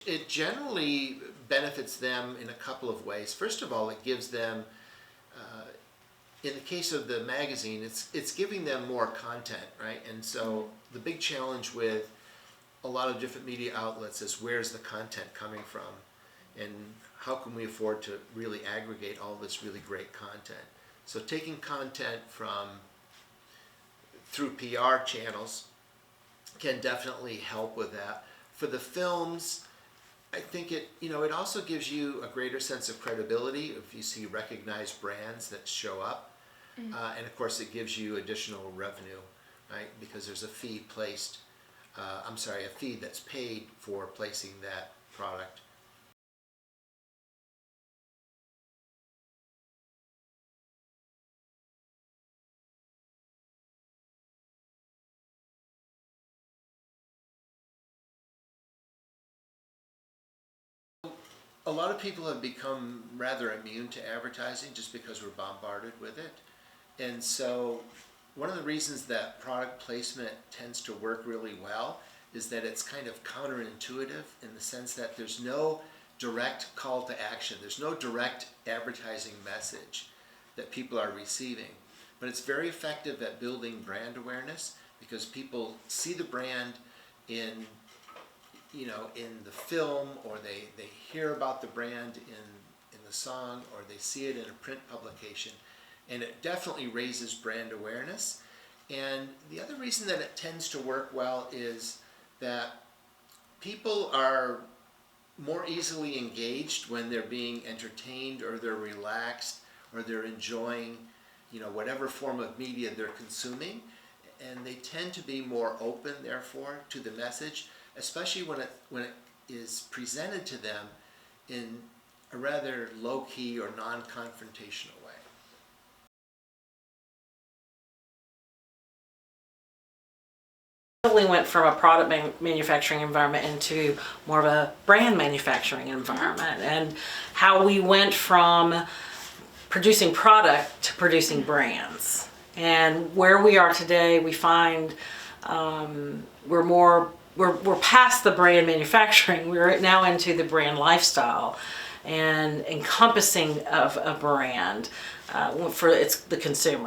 It generally benefits them in a couple of ways. First of all, it gives them, in the case of the magazine, it's giving them more content, right? And so the big challenge with a lot of different media outlets is where's the content coming from, and how can we afford to really aggregate all this really great content. So taking content from through PR channels can definitely help with that. For the films, I think it also gives you a greater sense of credibility if you see recognized brands that show up. And of course it gives you additional revenue, right? Because there's a fee a fee that's paid for placing that product. A lot of people have become rather immune to advertising just because we're bombarded with it. And so one of the reasons that product placement tends to work really well is that it's kind of counterintuitive in the sense that there's no direct call to action. There's no direct advertising message that people are receiving. But it's very effective at building brand awareness because people see the brand in the film, or they hear about the brand in the song, or they see it in a print publication, and it definitely raises brand awareness. And the other reason that it tends to work well is that people are more easily engaged when they're being entertained, or they're relaxed, or they're enjoying whatever form of media they're consuming, and they tend to be more open therefore to the message, especially when it is presented to them in a rather low-key or non-confrontational way. We went from a product manufacturing environment into more of a brand manufacturing environment, and how we went from producing product to producing brands. And where we are today, we find we're past the brand manufacturing. We're now into the brand lifestyle and encompassing of a brand for the consumer.